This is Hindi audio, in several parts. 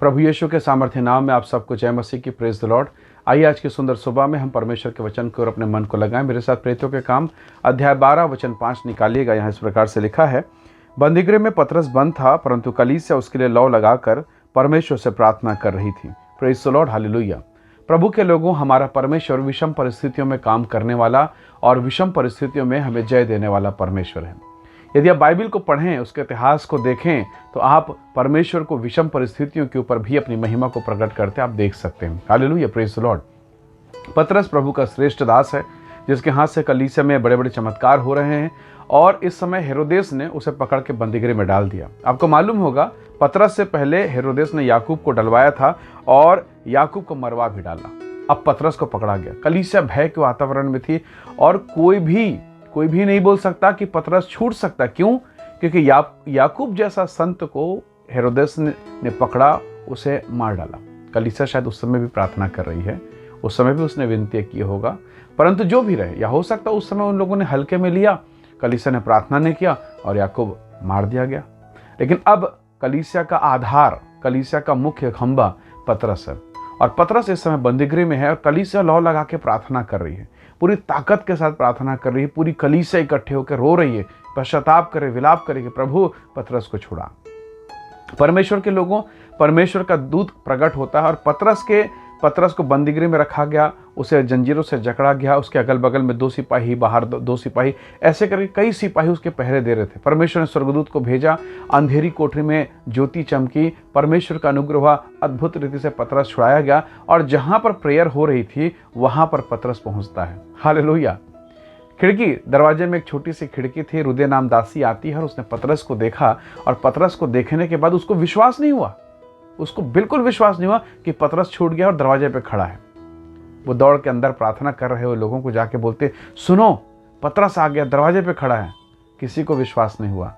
प्रभु यीशु के सामर्थ्य नाम में आप सबको जय मसीह की, प्रेज द लॉर्ड। आइए आज की सुंदर सुबह में हम परमेश्वर के वचन को और अपने मन को लगाएं। मेरे साथ प्रेरितों के काम अध्याय 12 वचन 5 निकालिएगा। यहाँ इस प्रकार से लिखा है, बंदीगृह में पतरस बंद था, परंतु कलीसिया उसके लिए लौ लगाकर परमेश्वर से प्रार्थना कर रही थी। Praise the Lord, hallelujah. प्रभु के लोगों, हमारा परमेश्वर विषम परिस्थितियों में काम करने वाला और विषम परिस्थितियों में हमें जय देने वाला परमेश्वर है। यदि आप बाइबल को पढ़ें, उसके इतिहास को देखें, तो आप परमेश्वर को विषम परिस्थितियों के ऊपर भी अपनी महिमा को प्रकट करते आप देख सकते हैं। Hallelujah, praise the Lord. पतरस प्रभु का श्रेष्ठ दास है, जिसके हाथ से कलीसिया में बड़े बड़े चमत्कार हो रहे हैं, और इस समय हेरोदेस ने उसे पकड़ के बंदीगृह में डाल दिया। आपको मालूम होगा, पतरस से पहले हेरोदेस ने याकूब को डलवाया था और याकूब को मरवा भी डाला। अब पतरस को पकड़ा गया। कलीसिया भय के वातावरण में थी और कोई भी नहीं बोल सकता कि पतरस छूट सकता। क्यों? क्योंकि याकूब जैसा संत को हेरोदेस ने पकड़ा, उसे मार डाला। कलीसिया शायद उस समय भी प्रार्थना कर रही है, उस समय भी उसने विनती की होगा, परंतु जो भी रहे, या हो सकता उस समय उन लोगों ने हल्के में लिया, कलीसिया ने प्रार्थना नहीं किया और याकूब मार दिया गया। लेकिन अब कलीसिया का आधार, कलीसिया का मुख्य खंभा पतरस है, और पतरस इस समय बंदीगृह में है और कलीसिया लौ लगा के प्रार्थना कर रही है, पूरी ताकत के साथ प्रार्थना कर रही है। पूरी कलीसिया इकट्ठे होकर रो रही है, पश्चाताप करे, विलाप करे कि प्रभु पतरस को छुड़ा। परमेश्वर के लोगों, परमेश्वर का दूत प्रकट होता है और पतरस को बंदीगृह में रखा गया, उसे जंजीरों से जकड़ा गया। उसके अगल बगल में 2 सिपाही, बाहर 2 सिपाही, ऐसे करके कई सिपाही उसके पहरे दे रहे थे। परमेश्वर ने स्वर्गदूत को भेजा, अंधेरी कोठरी में ज्योति चमकी, परमेश्वर का अनुग्रह हुआ, अद्भुत रीति से पतरस छुड़ाया गया, और जहां पर प्रेयर हो रही थी वहां पर पतरस पहुंचता है। हालेलुया। खिड़की, दरवाजे में एक छोटी सी खिड़की थी, रुदे नाम दासी आती है और उसने पतरस को देखा, और पतरस को देखने के बाद उसको विश्वास नहीं हुआ, उसको बिल्कुल विश्वास नहीं हुआ कि पतरस छूट गया और दरवाजे पे खड़ा है। वो दौड़ के अंदर प्रार्थना कर रहे हो लोगों को जाके बोलते, सुनो पतरस आ गया, दरवाजे पे खड़ा है। किसी को विश्वास नहीं हुआ।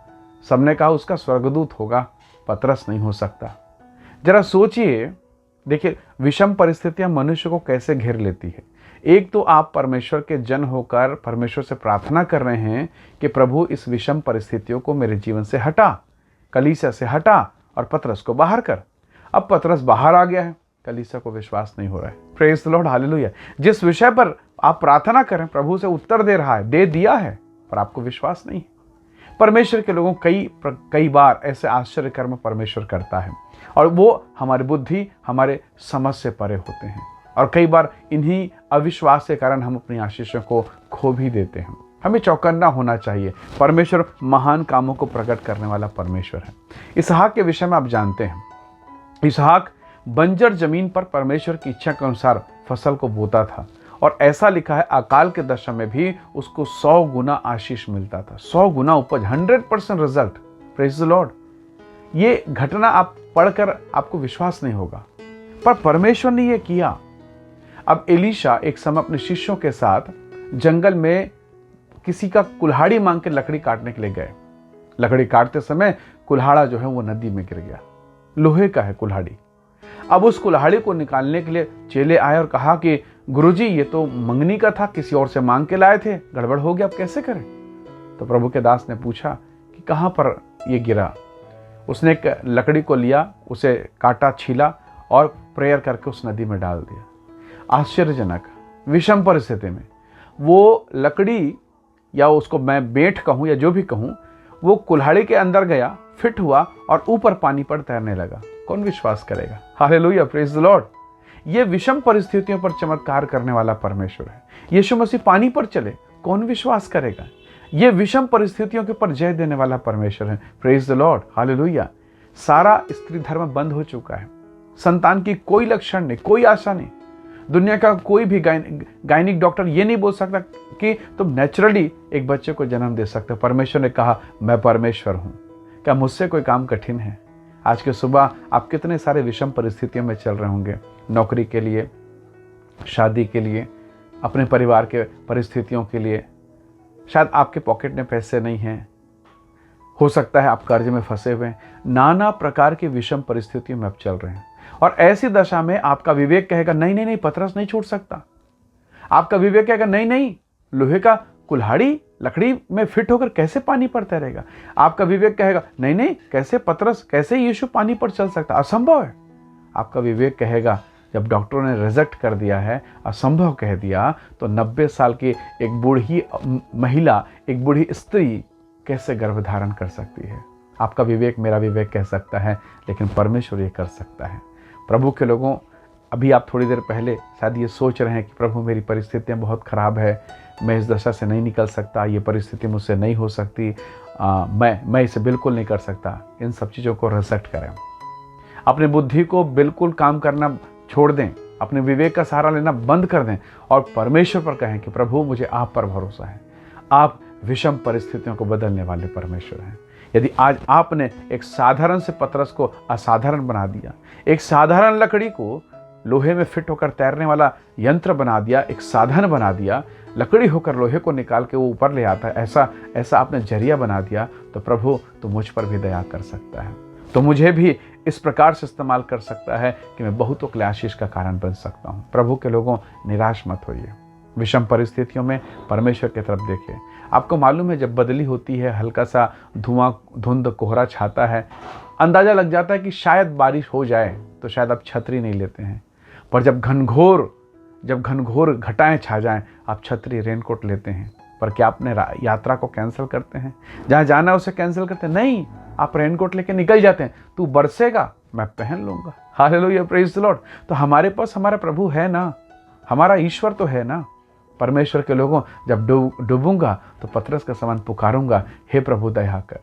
सबने कहा उसका स्वर्गदूत होगा, पतरस नहीं हो सकता। जरा सोचिए, देखिए विषम परिस्थितियां मनुष्य को कैसे घेर लेती है। एक तो आप परमेश्वर के जन होकर परमेश्वर से प्रार्थना कर रहे हैं कि प्रभु इस विषम परिस्थितियों को मेरे जीवन से हटा, कलीसिया से हटा और पतरस को बाहर कर। अब पतरस बाहर आ गया है, कलीसिया को विश्वास नहीं हो रहा है। Praise the Lord, hallelujah. जिस विषय पर आप प्रार्थना करें, प्रभु से उत्तर दे रहा है, दे दिया है, पर आपको विश्वास नहीं है। परमेश्वर के लोगों कई बार ऐसे आश्चर्य कर्म परमेश्वर करता है, और वो हमारी बुद्धि, हमारे समझ से परे होते हैं, और कई बार इन्हीं अविश्वास के कारण हम अपनी आशीषों को खो भी देते हैं। हमें चौकन्ना होना चाहिए। परमेश्वर महान कामों को प्रकट करने वाला परमेश्वर है। इसहाक के विषय में आप जानते हैं, इसहाक बंजर जमीन पर परमेश्वर की इच्छा के अनुसार फसल को बोता था, और ऐसा लिखा है, अकाल के दशा में भी उसको 100 गुना आशीष मिलता था, 100 गुना उपज, 100% रिजल्ट। Praise the Lord. ये घटना आप पढ़कर आपको विश्वास नहीं होगा, पर परमेश्वर ने ये किया। अब एलीशा एक समय अपने शिष्यों के साथ जंगल में किसी का कुल्हाड़ी मांग के लकड़ी काटने के लिए गए। लकड़ी काटते समय कुल्हाड़ा जो है वो नदी में गिर गया। लोहे का है कुल्हाड़ी। अब उस कुल्हाड़ी को निकालने के लिए चेले आए और कहा कि गुरुजी, ये तो मंगनी का था, किसी और से मांग के लाए थे, गड़बड़ हो गया, अब कैसे करें? तो प्रभु के दास ने पूछा कि कहाँ पर ये गिरा। उसने एक लकड़ी को लिया, उसे काटा, छीला और प्रेयर करके उस नदी में डाल दिया। आश्चर्यजनक विषम परिस्थिति में वो लकड़ी, या उसको मैं बेंट कहूँ या जो भी कहूँ, वो कुल्हाड़ी के अंदर गया, फिट हुआ और ऊपर पानी पर तैरने लगा। कौन विश्वास करेगा? Hallelujah, praise the Lord. ये विषम परिस्थितियों पर चमत्कार करने वाला परमेश्वर है। यीशु मसीह पानी पर चले, कौन विश्वास करेगा? ये विषम परिस्थितियों के ऊपर जय देने वाला परमेश्वर है। Praise the Lord, hallelujah. सारा स्त्री धर्म बंद हो चुका है, संतान की कोई लक्षण नहीं, कोई आशा नहीं। दुनिया का कोई भी गायनिक डॉक्टर ये नहीं बोल सकता कि तुम नेचुरली एक बच्चे को जन्म दे सकते हो। परमेश्वर ने कहा, मैं परमेश्वर हूं। क्या मुझसे कोई काम कठिन है? आज के सुबह आप कितने सारे विषम परिस्थितियों में चल रहे होंगे, नौकरी के लिए, शादी के लिए, अपने परिवार के परिस्थितियों के लिए। शायद आपके पॉकेट में पैसे नहीं हैं, हो सकता है आप कर्ज में फंसे हुए हैं। नाना प्रकार की विषम परिस्थितियों में आप चल रहे हैं, और ऐसी दशा में आपका विवेक कहेगा नहीं नहीं नहीं, पतरस नहीं छूट सकता। आपका विवेक कहेगा नहीं नहीं, लोहे का कुल्हाड़ी लकड़ी में फिट होकर कैसे पानी पर तैरेगा। आपका विवेक कहेगा नहीं नहीं, कैसे पतरस, कैसे यीशु पानी पर चल सकता, असंभव है। आपका विवेक कहेगा, जब डॉक्टरों ने रिजेक्ट कर दिया है, असंभव कह दिया, तो 90 साल की एक बूढ़ी महिला, एक बूढ़ी स्त्री कैसे गर्भ धारण कर सकती है? आपका विवेक, मेरा विवेक कह सकता है, लेकिन परमेश्वर ये कर सकता है। प्रभु के लोगों, अभी आप थोड़ी देर पहले शायद ये सोच रहे हैं कि प्रभु मेरी परिस्थितियाँ बहुत ख़राब है, मैं इस दशा से नहीं निकल सकता, ये परिस्थिति मुझसे नहीं हो सकती, मैं इसे बिल्कुल नहीं कर सकता। इन सब चीज़ों को रिजेक्ट करें, अपनी बुद्धि को बिल्कुल काम करना छोड़ दें, अपने विवेक का सहारा लेना बंद कर दें और परमेश्वर पर कहें कि प्रभु मुझे आप पर भरोसा है। आप विषम परिस्थितियों को बदलने वाले परमेश्वर हैं। यदि आज आपने एक साधारण से पतरस को असाधारण बना दिया, एक साधारण लकड़ी को लोहे में फिट होकर तैरने वाला यंत्र बना दिया, एक साधन बना दिया, लकड़ी होकर लोहे को निकाल के वो ऊपर ले आता है, ऐसा आपने जरिया बना दिया, तो प्रभु तो मुझ पर भी दया कर सकता है, तो मुझे भी इस प्रकार से इस्तेमाल कर सकता है कि मैं बहुतों के लिए आशीष का कारण बन सकता हूँ। प्रभु के लोगों, निराश मत होइए। विषम परिस्थितियों में परमेश्वर की तरफ देखिए। आपको मालूम है, जब बदली होती है, हल्का सा धुआं, धुंध, कोहरा छाता है, अंदाज़ा लग जाता है कि शायद बारिश हो जाए, तो शायद आप छतरी नहीं लेते हैं। पर जब घनघोर घटाएं छा जाएं, आप छतरी, रेनकोट लेते हैं। पर क्या अपने यात्रा को कैंसिल करते हैं? जहाँ जाना है उसे कैंसिल करते हैं? नहीं, आप रेनकोट लेके निकल जाते हैं। तू बरसेगा, मैं पहन लूँगा। Hallelujah, praise the Lord. तो हमारे पास हमारा प्रभु है ना, हमारा ईश्वर तो है ना। परमेश्वर के लोगों, जब डूबूंगा तो पतरस का समान पुकारूंगा, हे प्रभु दया कर।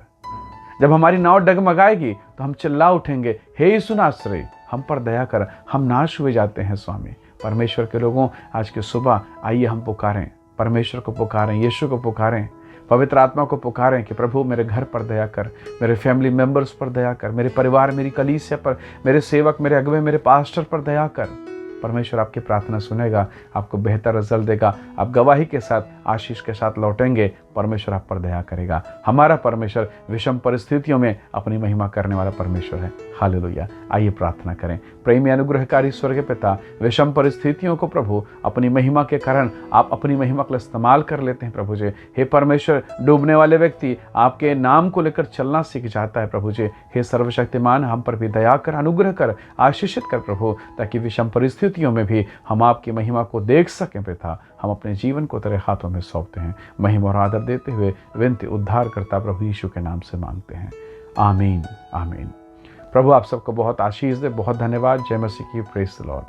जब हमारी नाव डगमगाएगी तो हम चिल्ला उठेंगे, हे यीशु नासरी, हम पर दया कर, हम नाश हुए जाते हैं स्वामी। परमेश्वर के लोगों, आज की सुबह आइए हम पुकारें, परमेश्वर को पुकारें, यीशु को पुकारें, पवित्र आत्मा को पुकारें कि प्रभु मेरे घर पर दया कर, मेरे फैमिली मेंबर्स पर दया कर, मेरे परिवार, मेरी कलीसिया पर, मेरे सेवक, मेरे अगुवे, मेरे पास्टर पर दया कर। परमेश्वर आपकी प्रार्थना सुनेगा, आपको बेहतर रिजल्ट देगा, आप गवाही के साथ, आशीष के साथ लौटेंगे। परमेश्वर आप पर दया करेगा। हमारा परमेश्वर विषम परिस्थितियों में अपनी महिमा करने वाला परमेश्वर है। हालेलुया। आइए प्रार्थना करें। प्रेमी अनुग्रहकारी स्वर्गीय पिता, विषम परिस्थितियों को प्रभु अपनी महिमा के कारण आप अपनी महिमा के लिए इस्तेमाल कर लेते हैं प्रभु जी। हे परमेश्वर, डूबने वाले व्यक्ति आपके नाम को लेकर चलना सीख जाता है प्रभु जी। हे सर्वशक्तिमान, हम पर भी दया कर, अनुग्रह कर, आशीषित कर प्रभु, ताकि विषम परिस्थितियों में भी हम आपकी महिमा को देख सकें पिता। हम अपने जीवन को तेरे हाथों में सौंपते हैं। महिमा और आदर देते हुए विनती उद्धार करता प्रभु यीशु के नाम से मांगते हैं। आमीन, आमीन। प्रभु आप सबको बहुत आशीष दे। बहुत धन्यवाद। जय मसीह की। Praise the Lord.